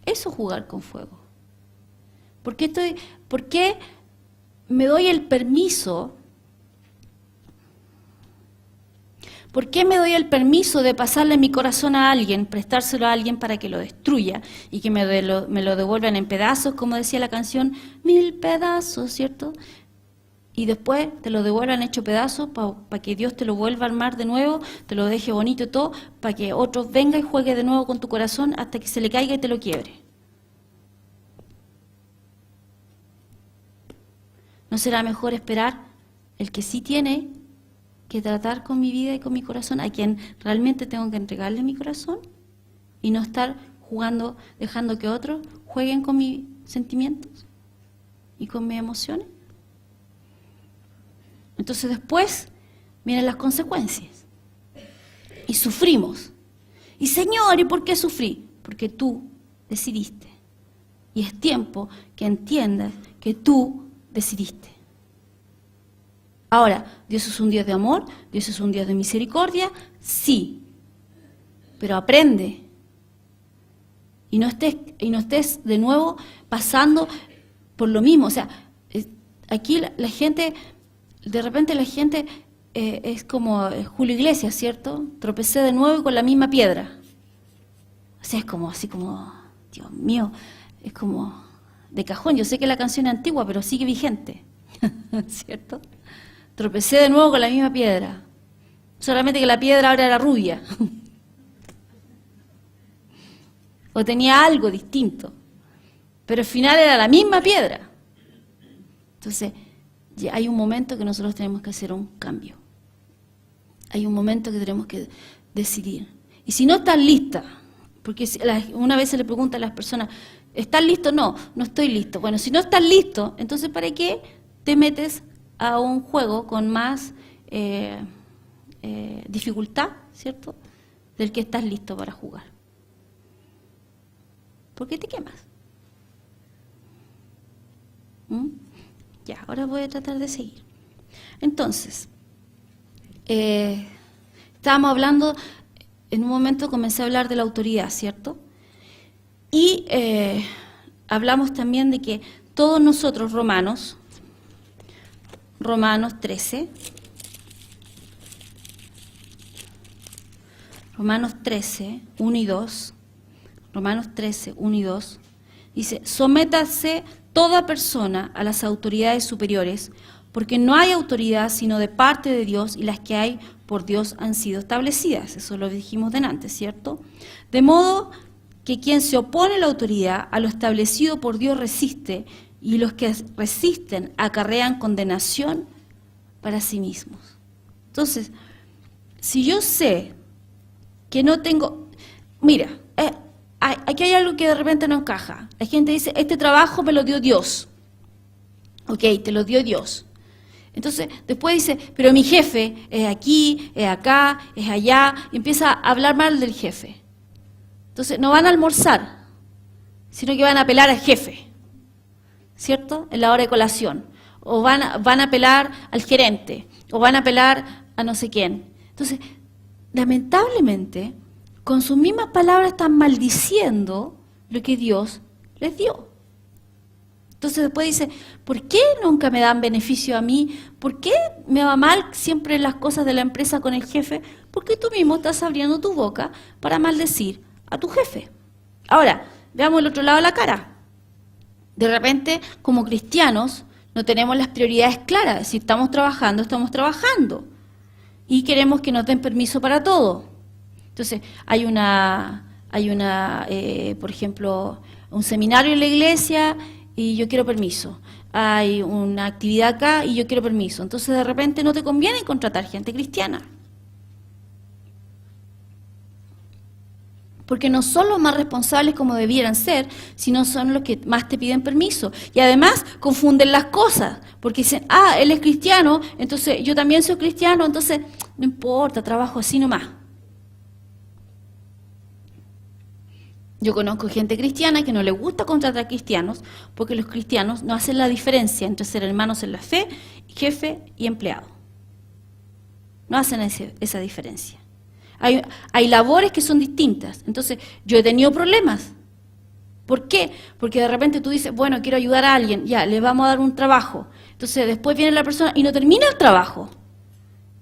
Eso es jugar con fuego. ¿Por qué me doy el permiso? ¿Por qué me doy el permiso de pasarle mi corazón a alguien, prestárselo a alguien para que lo destruya y que me lo devuelvan en pedazos, como decía la canción, 1000 pedazos, ¿cierto? Y después te lo devuelvan hecho pedazos para que Dios te lo vuelva a armar de nuevo, te lo deje bonito y todo, para que otro venga y juegue de nuevo con tu corazón hasta que se le caiga y te lo quiebre. ¿No será mejor esperar el que sí tiene que tratar con mi vida y con mi corazón, a quien realmente tengo que entregarle mi corazón? Y no estar jugando, dejando que otros jueguen con mis sentimientos y con mis emociones. Entonces después vienen las consecuencias. Y sufrimos. Y Señor, ¿y por qué sufrí? Porque tú decidiste. Y es tiempo que entiendas que tú decidiste. Ahora, ¿Dios es un Dios de amor? ¿Dios es un Dios de misericordia? Sí. Pero aprende. Y no estés de nuevo pasando por lo mismo. O sea, aquí la gente, de repente la gente es como Julio Iglesias, ¿cierto? Tropecé de nuevo y con la misma piedra. O sea, es como así como, Dios mío, es como de cajón. Yo sé que la canción es antigua, pero sigue vigente, ¿cierto? Tropecé de nuevo con la misma piedra. Solamente que la piedra ahora era rubia. O tenía algo distinto. Pero al final era la misma piedra. Entonces, ya hay un momento que nosotros tenemos que hacer un cambio. Hay un momento que tenemos que decidir. Y si no estás lista, porque una vez se le pregunta a las personas, ¿estás listo? No, no estoy listo. Bueno, si no estás listo, entonces ¿para qué te metes a un juego con más dificultad, ¿cierto?, del que estás listo para jugar? ¿Por qué te quemas? Ya, ahora voy a tratar de seguir. Entonces, estábamos hablando, en un momento comencé a hablar de la autoridad, ¿cierto? Y hablamos también de que todos nosotros, Romanos 13, Romanos 13, 1 y 2, Romanos 13, 1 y 2, dice, sométase toda persona a las autoridades superiores, porque no hay autoridad sino de parte de Dios, y las que hay por Dios han sido establecidas. Eso lo dijimos delante, ¿cierto? De modo que quien se opone a la autoridad, a lo establecido por Dios resiste, y los que resisten acarrean condenación para sí mismos. Entonces, si yo sé que no tengo... Mira, aquí hay algo que de repente no encaja. La gente dice, este trabajo me lo dio Dios. Ok, te lo dio Dios. Entonces, después dice, pero mi jefe es aquí, es acá, es allá, y empieza a hablar mal del jefe. Entonces, no van a almorzar, sino que van a apelar al jefe, ¿cierto?, en la hora de colación. O van a apelar al gerente, o van a apelar a no sé quién. Entonces, lamentablemente, con sus mismas palabras están maldiciendo lo que Dios les dio. Entonces después dice, ¿por qué nunca me dan beneficio a mí? ¿Por qué me va mal siempre las cosas de la empresa con el jefe? Porque tú mismo estás abriendo tu boca para maldecir a tu jefe. Ahora, veamos el otro lado de la cara. De repente, como cristianos, no tenemos las prioridades claras. Si estamos trabajando, estamos trabajando. Y queremos que nos den permiso para todo. Entonces, hay por ejemplo, un seminario en la iglesia y yo quiero permiso. Hay una actividad acá y yo quiero permiso. Entonces, de repente no te conviene contratar gente cristiana. Porque no son los más responsables como debieran ser, sino son los que más te piden permiso. Y además confunden las cosas, porque dicen, él es cristiano, entonces yo también soy cristiano, entonces no importa, trabajo así nomás. Yo conozco gente cristiana que no le gusta contratar cristianos porque los cristianos no hacen la diferencia entre ser hermanos en la fe, jefe y empleado. No hacen esa diferencia. Hay labores que son distintas. Entonces, yo he tenido problemas. ¿Por qué? Porque de repente tú dices, bueno, quiero ayudar a alguien, ya, le vamos a dar un trabajo. Entonces, después viene la persona y no termina el trabajo.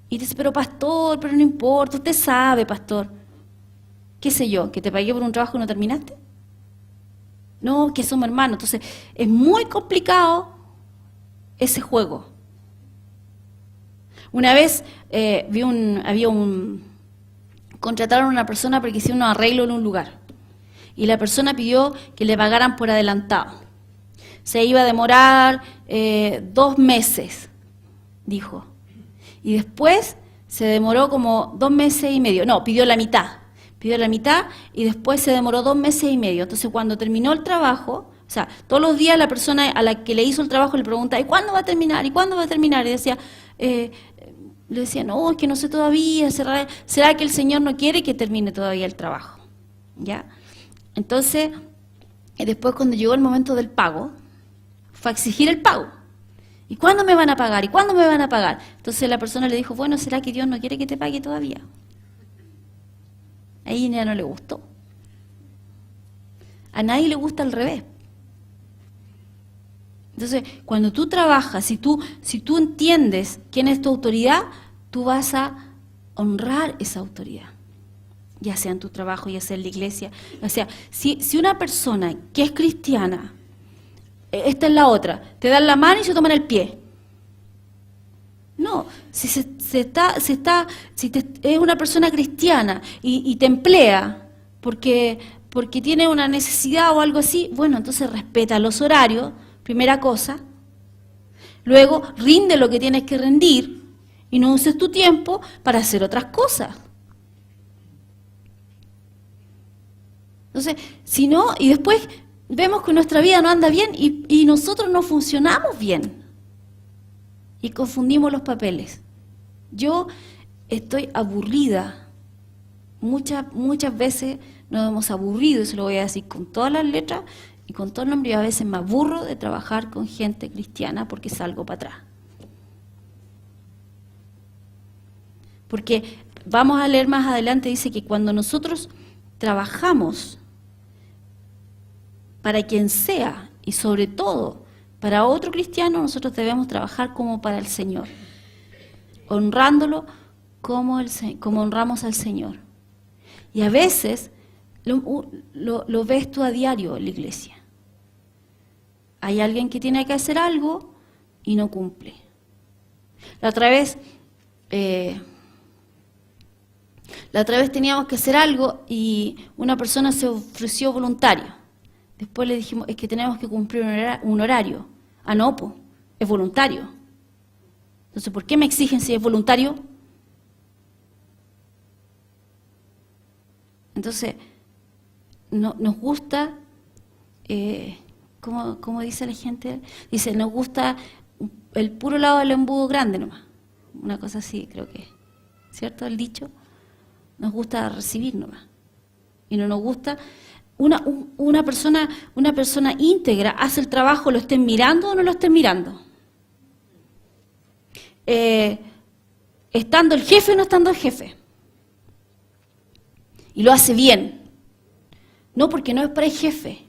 Y dice, pero pastor, pero no importa, usted sabe, pastor. ¿Qué sé yo? ¿Que te pagué por un trabajo y no terminaste? No, que somos hermanos. Entonces, es muy complicado ese juego. Una vez contrataron a una persona para que hiciera un arreglo en un lugar. Y la persona pidió que le pagaran por adelantado. Se iba a demorar 2 meses, dijo. Y después se demoró como 2 meses y medio. No, pidió la mitad. Pidió la mitad y después se demoró 2 meses y medio. Entonces, cuando terminó el trabajo, o sea, todos los días la persona a la que le hizo el trabajo le pregunta, ¿y cuándo va a terminar? ¿Y cuándo va a terminar? Y decía, Le decía, no, es que no sé todavía, ¿será que el Señor no quiere que termine todavía el trabajo? ¿Ya? Entonces, después cuando llegó el momento del pago, fue a exigir el pago. ¿Y cuándo me van a pagar? ¿Y cuándo me van a pagar? Entonces la persona le dijo, bueno, ¿será que Dios no quiere que te pague todavía? Ahí ya no le gustó. A nadie le gusta al revés. Entonces, cuando tú trabajas, si tú entiendes quién es tu autoridad, tú vas a honrar esa autoridad. Ya sea en tu trabajo, ya sea en la iglesia. O sea, si una persona que es cristiana, esta es la otra, te dan la mano y se toman el pie. No, si es una persona cristiana y te emplea porque tiene una necesidad o algo así, bueno, entonces respeta los horarios, primera cosa. Luego, rinde lo que tienes que rendir y no uses tu tiempo para hacer otras cosas. Entonces, si no, y después vemos que nuestra vida no anda bien y nosotros no funcionamos bien. Y confundimos los papeles. Yo estoy aburrida. Muchas veces nos hemos aburrido, eso lo voy a decir con todas las letras y con todo el nombre. Yo a veces me aburro de trabajar con gente cristiana porque salgo para atrás. Porque vamos a leer más adelante, dice que cuando nosotros trabajamos para quien sea y sobre todo para otro cristiano, nosotros debemos trabajar como para el Señor, honrándolo como honramos al Señor. Y a veces lo ves tú a diario en la iglesia. Hay alguien que tiene que hacer algo y no cumple. La otra vez teníamos que hacer algo y una persona se ofreció voluntario. Después le dijimos, es que tenemos que cumplir un horario. Ah, no, pues, es voluntario. Entonces, ¿por qué me exigen si es voluntario? Entonces, nos gusta, ¿cómo dice la gente? Dice, nos gusta el puro lado del embudo grande nomás. Una cosa así, creo que es. ¿Cierto? El dicho. Nos gusta recibir nomás. Y no nos gusta... Una persona íntegra hace el trabajo, lo estén mirando o no lo estén mirando. Estando el jefe o no estando el jefe. Y lo hace bien. No porque no es para el jefe.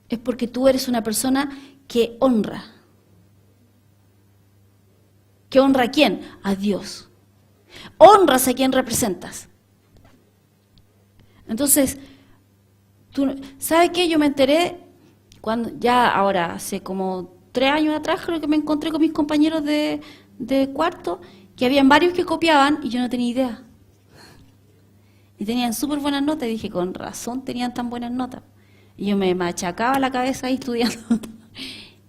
Es porque tú eres una persona que honra. ¿Que honra a quién? A Dios. Honras a quien representas. Entonces... ¿Sabes qué? Yo me enteré cuando ya ahora hace como 3 años atrás, creo que me encontré con mis compañeros de cuarto, que habían varios que copiaban y yo no tenía idea. Y tenían súper buenas notas y dije, con razón tenían tan buenas notas. Y yo me machacaba la cabeza ahí estudiando.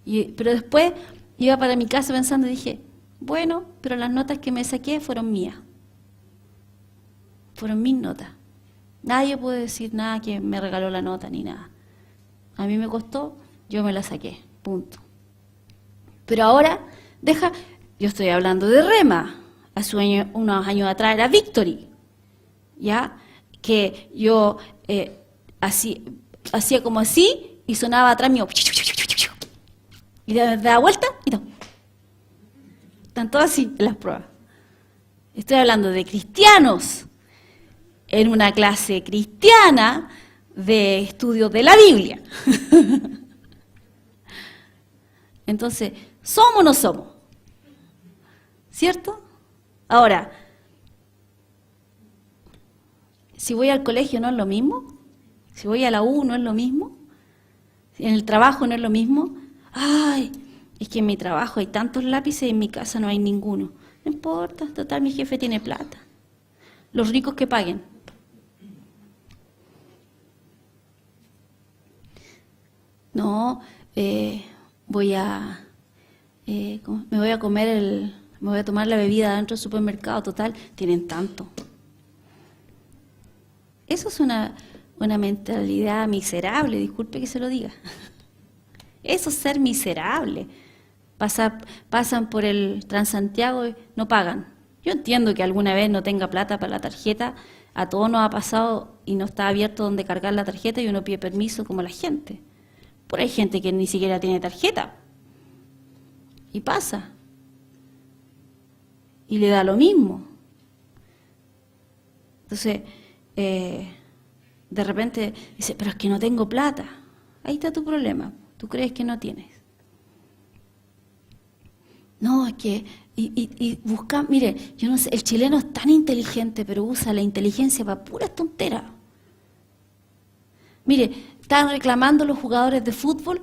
Pero después iba para mi casa pensando y dije, bueno, pero las notas que me saqué fueron mías. Fueron mis notas. Nadie puede decir nada que me regaló la nota ni nada. A mí me costó, yo me la saqué, punto. Pero ahora, yo estoy hablando de Rema. Hace unos años atrás era Victory, ¿ya? Que yo hacía como así y sonaba atrás mío. Y daba vuelta y no. Están todas así en las pruebas. Estoy hablando de cristianos. En una clase cristiana de estudios de la Biblia. Entonces, ¿somos o no somos? ¿Cierto? Ahora, si voy al colegio no es lo mismo, si voy a la U no es lo mismo, en el trabajo no es lo mismo. Ay, es que en mi trabajo hay tantos lápices y en mi casa no hay ninguno. No importa, total, mi jefe tiene plata. Los ricos que paguen. No, me voy a tomar la bebida dentro del supermercado, total, tienen tanto. Eso es una mentalidad miserable, disculpe que se lo diga. Eso es ser miserable. Pasan por el Transantiago y no pagan. Yo entiendo que alguna vez no tenga plata para la tarjeta, a todos nos ha pasado y no está abierto donde cargar la tarjeta y uno pide permiso como la gente. Pero hay gente que ni siquiera tiene tarjeta. Y pasa. Y le da lo mismo. Entonces, de repente dice, pero es que no tengo plata. Ahí está tu problema. Tú crees que no tienes. No, es que, y busca, mire, yo no sé, el chileno es tan inteligente, pero usa la inteligencia para puras tonteras. Mire, están reclamando los jugadores de fútbol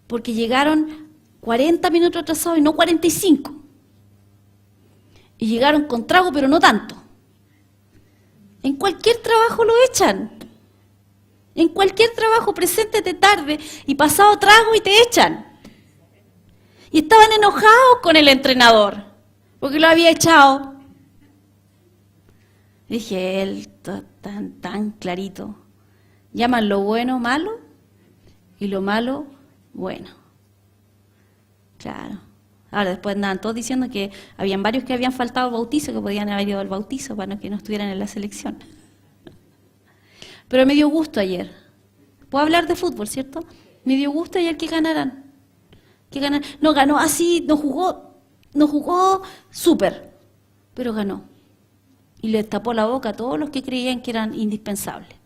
porque llegaron 40 minutos atrasados y no 45. Y llegaron con trago, pero no tanto. En cualquier trabajo lo echan. En cualquier trabajo, preséntate tarde y pasado trago y te echan. Y estaban enojados con el entrenador, porque lo había echado. Dije, él, tan clarito. Llaman lo bueno malo y lo malo bueno. Claro. Ahora después andaban todos diciendo que habían varios que habían faltado al bautizo, que podían haber ido al bautizo para que no estuvieran en la selección. Pero me dio gusto ayer. Puedo hablar de fútbol, ¿cierto? Me dio gusto ayer que ganaran. No ganó así, no jugó súper, pero ganó. Y le tapó la boca a todos los que creían que eran indispensables.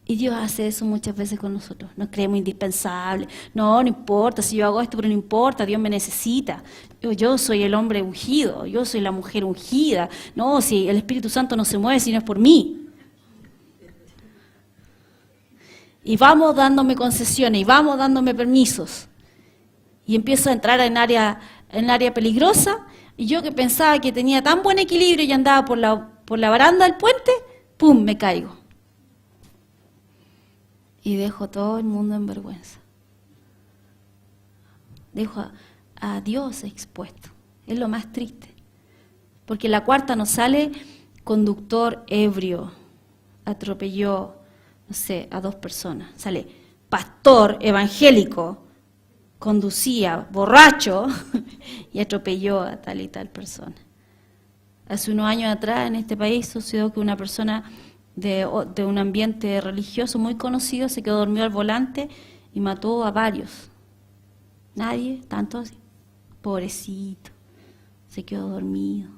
Y Dios hace eso muchas veces con nosotros. Nos creemos indispensables. No importa, si yo hago esto, pero no importa, Dios me necesita. Yo soy el hombre ungido, yo soy la mujer ungida. No, si el Espíritu Santo no se mueve si no es por mí. Y vamos dándome concesiones, y vamos dándome permisos. Y empiezo a entrar en área peligrosa, y yo que pensaba que tenía tan buen equilibrio y andaba por la baranda del puente, ¡pum!, me caigo. Y dejo todo el mundo en vergüenza. Dejo a Dios expuesto. Es lo más triste. Porque la cuarta nos sale conductor ebrio, atropelló, no sé, a 2 personas. Sale pastor evangélico, conducía borracho y atropelló a tal y tal persona. Hace unos años atrás en este país sucedió que una persona de un ambiente religioso muy conocido se quedó dormido al volante y mató a varios. Nadie, tanto así. Pobrecito, se quedó dormido.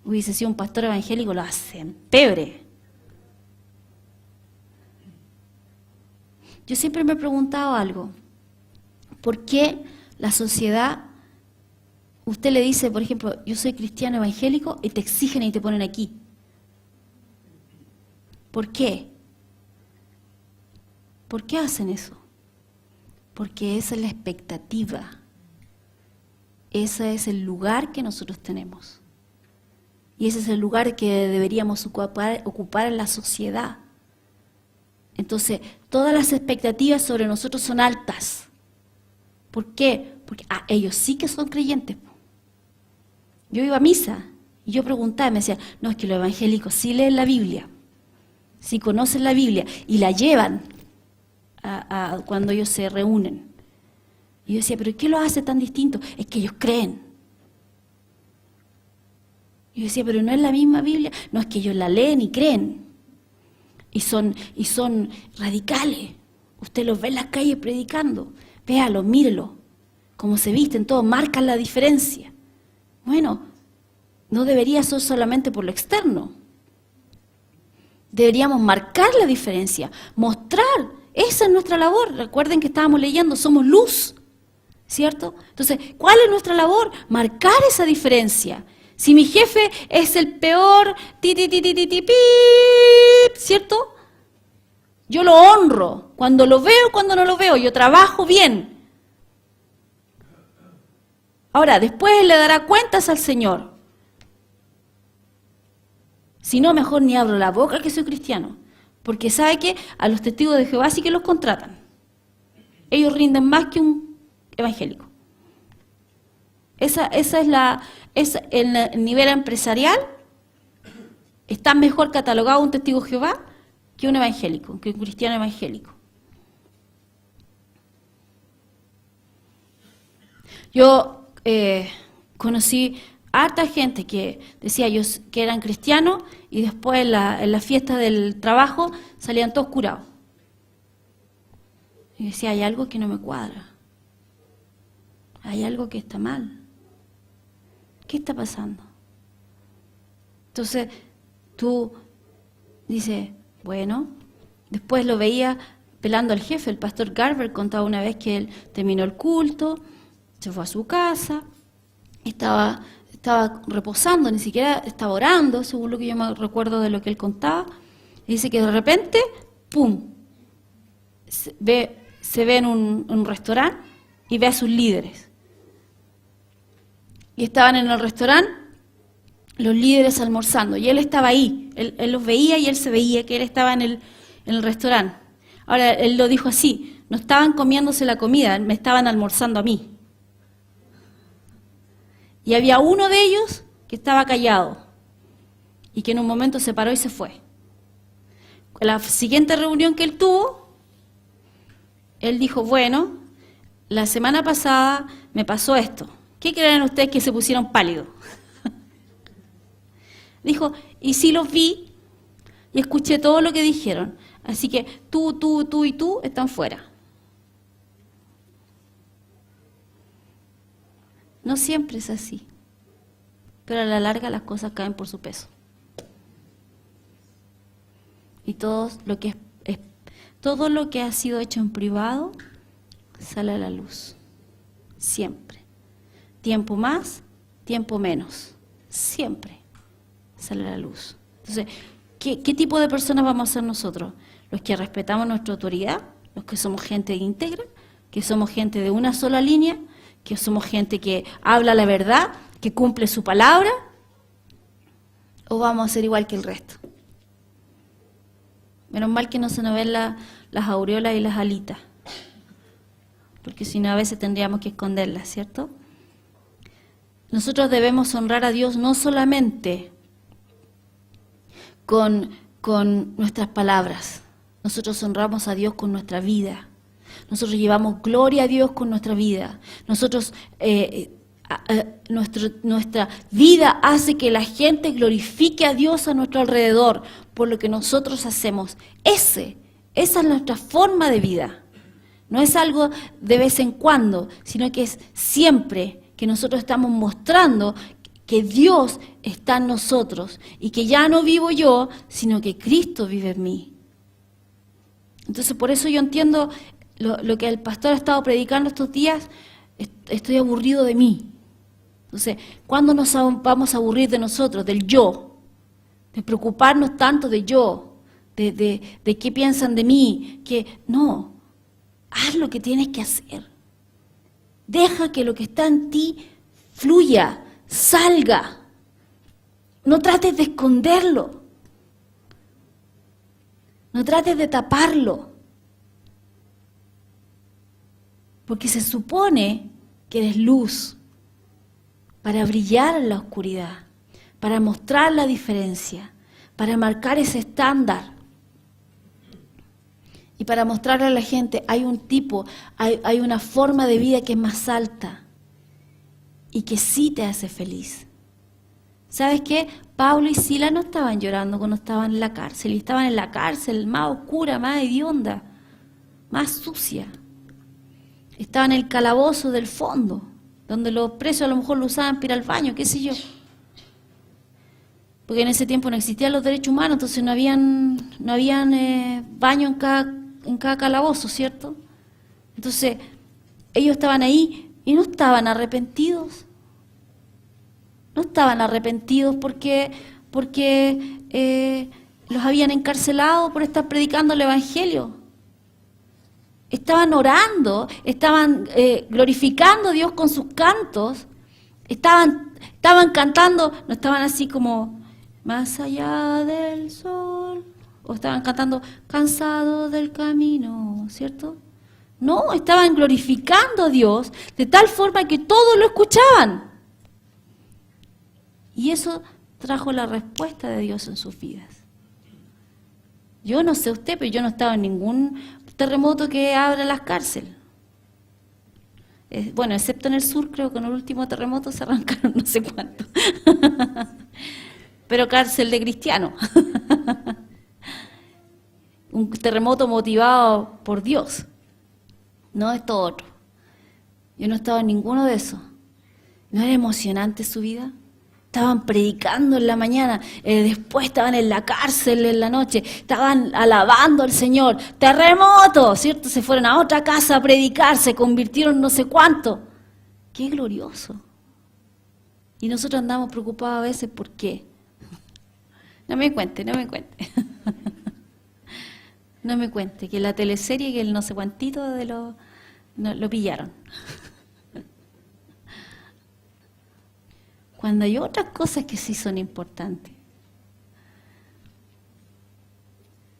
Hubiese sido un pastor evangélico, lo hacen pebre. Yo siempre me he preguntado algo. ¿Por qué la sociedad, usted le dice, por ejemplo, yo soy cristiano evangélico y te exigen y te ponen aquí? ¿Por qué? ¿Por qué hacen eso? Porque esa es la expectativa. Ese es el lugar que nosotros tenemos. Y ese es el lugar que deberíamos ocupar en la sociedad. Entonces, todas las expectativas sobre nosotros son altas. ¿Por qué? Porque ellos sí que son creyentes. Yo iba a misa y yo preguntaba y me decían, no, es que los evangélicos sí leen la Biblia, sí conocen la Biblia y la llevan cuando ellos se reúnen. Y yo decía, ¿pero qué lo hace tan distinto? Es que ellos creen. Y yo decía, pero no es la misma Biblia. No, es que ellos la leen y creen. Y son radicales. Usted los ve en las calles predicando. Véalo, mírelo. Cómo se visten, todos marcan la diferencia. Bueno, no debería ser solamente por lo externo. Deberíamos marcar la diferencia, mostrar. Esa es nuestra labor. Recuerden que estábamos leyendo, somos luz, ¿cierto? Entonces, ¿cuál es nuestra labor? Marcar esa diferencia. Si mi jefe es el peor, ¿cierto? Yo lo honro. Cuando lo veo, cuando no lo veo, yo trabajo bien. Ahora, después él le dará cuentas al Señor. Si no, mejor ni abro la boca que soy cristiano. Porque ¿sabe qué? A los testigos de Jehová sí que los contratan. Ellos rinden más que un evangélico. Esa es el nivel empresarial. Está mejor catalogado un testigo de Jehová que un evangélico, que un cristiano evangélico. Yo conocí harta gente que decía ellos que eran cristianos y después en la fiesta del trabajo salían todos curados. Y decía, hay algo que no me cuadra. Hay algo que está mal. ¿Qué está pasando? Entonces, tú dices, bueno, después lo veía pelando al jefe. El pastor Garber contaba una vez que él terminó el culto, se fue a su casa, estaba reposando, ni siquiera estaba orando, según lo que yo me recuerdo de lo que él contaba. Y dice que de repente, ¡pum!, se ve en un restaurante y ve a sus líderes. Y estaban en el restaurante los líderes almorzando, y él estaba ahí, él los veía y él se veía que él estaba en el restaurante. Ahora, él lo dijo así, no estaban comiéndose la comida, me estaban almorzando a mí. Y había uno de ellos que estaba callado y que en un momento se paró y se fue. La siguiente reunión que él tuvo, él dijo, bueno, la semana pasada me pasó esto. ¿Qué creen ustedes que se pusieron pálidos? Dijo, y sí los vi y escuché todo lo que dijeron. Así que tú y tú están fuera. No siempre es así, pero a la larga las cosas caen por su peso. Y todo lo que ha sido hecho en privado sale a la luz. Siempre. Tiempo más, tiempo menos. Siempre sale a la luz. Entonces, ¿qué tipo de personas vamos a ser nosotros? Los que respetamos nuestra autoridad, los que somos gente íntegra, que somos gente de una sola línea, que somos gente que habla la verdad, que cumple su palabra, o vamos a ser igual que el resto. Menos mal que no se nos ven las aureolas y las alitas, porque si no a veces tendríamos que esconderlas, ¿cierto? Nosotros debemos honrar a Dios no solamente con nuestras palabras, nosotros honramos a Dios con nuestra vida. Nosotros llevamos gloria a Dios con nuestra vida. Nosotros, nuestra vida hace que la gente glorifique a Dios a nuestro alrededor por lo que nosotros hacemos. Esa es nuestra forma de vida. No es algo de vez en cuando, sino que es siempre que nosotros estamos mostrando que Dios está en nosotros y que ya no vivo yo, sino que Cristo vive en mí. Entonces, por eso yo entiendo lo que el pastor ha estado predicando estos días. Estoy aburrido de mí. Entonces, ¿cuándo nos vamos a aburrir de nosotros, del yo? De preocuparnos tanto de yo, de qué piensan de mí, que no, haz lo que tienes que hacer. Deja que lo que está en ti fluya, salga. No trates de esconderlo. No trates de taparlo. Porque se supone que eres luz para brillar en la oscuridad, para mostrar la diferencia, para marcar ese estándar y para mostrarle a la gente hay un tipo, hay una forma de vida que es más alta y que sí te hace feliz. ¿Sabes qué? Pablo y Sila no estaban llorando cuando estaban en la cárcel, y estaban en la cárcel más oscura, más hedionda, más sucia. Estaban en el calabozo del fondo, donde los presos a lo mejor lo usaban para ir al baño, qué sé yo. Porque en ese tiempo no existían los derechos humanos, entonces no habían baño en cada calabozo, ¿cierto? Entonces, ellos estaban ahí y no estaban arrepentidos. No estaban arrepentidos porque los habían encarcelado por estar predicando el Evangelio. Estaban orando, estaban glorificando a Dios con sus cantos, estaban cantando, no estaban así como más allá del sol, o estaban cantando cansado del camino, ¿cierto? No, estaban glorificando a Dios de tal forma que todos lo escuchaban. Y eso trajo la respuesta de Dios en sus vidas. Yo no sé usted, pero yo no estaba en ningún terremoto que abra las cárceles. Bueno, excepto en el sur, creo que en el último terremoto se arrancaron no sé cuánto. Pero cárcel de cristianos. Un terremoto motivado por Dios, no esto otro. Yo no estaba en ninguno de esos. ¿No era emocionante su vida? Estaban predicando en la mañana, después estaban en la cárcel en la noche, estaban alabando al Señor. ¡Terremoto! ¿Cierto? Se fueron a otra casa a predicar, se convirtieron no sé cuánto. ¡Qué glorioso! Y nosotros andamos preocupados a veces, ¿por qué? No me cuente. No me cuente, que la teleserie, que el no sé cuantito lo pillaron. Cuando hay otras cosas que sí son importantes.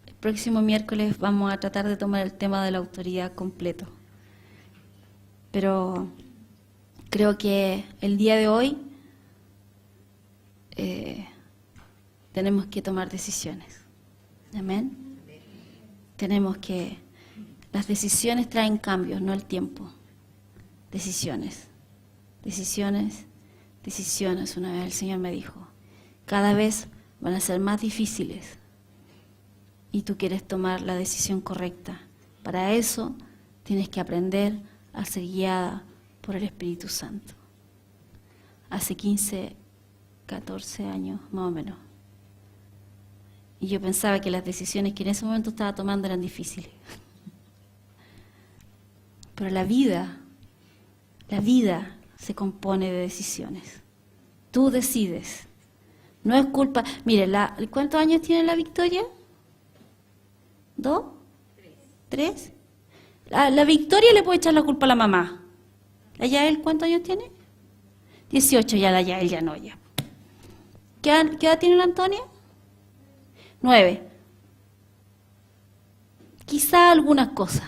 El próximo miércoles vamos a tratar de tomar el tema de la autoridad completo. Pero creo que el día de hoy tenemos que tomar decisiones. Amén. Las decisiones traen cambios, no el tiempo. Decisiones. Una vez el Señor me dijo, cada vez van a ser más difíciles y tú quieres tomar la decisión correcta. Para eso tienes que aprender a ser guiada por el Espíritu Santo. Hace 15, 14 años más o menos. Y yo pensaba que las decisiones que en ese momento estaba tomando eran difíciles. Pero la vida se compone de decisiones. Tú decides. No es culpa. Mire, ¿cuántos años tiene la Victoria? ¿2? 3. La Victoria le puede echar la culpa a la mamá. ¿La Yael cuántos años tiene? 18, ya la Yael ya no, ya. ¿Qué edad tiene la Antonia? 9. Quizá algunas cosas.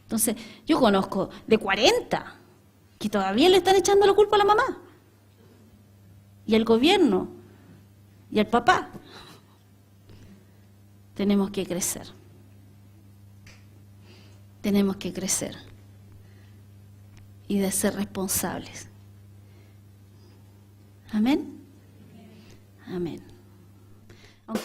Entonces, yo conozco de 40 que todavía le están echando la culpa a la mamá, y al gobierno, y al papá. Tenemos que crecer. Tenemos que crecer. Y de ser responsables. Amén. Amén. Aunque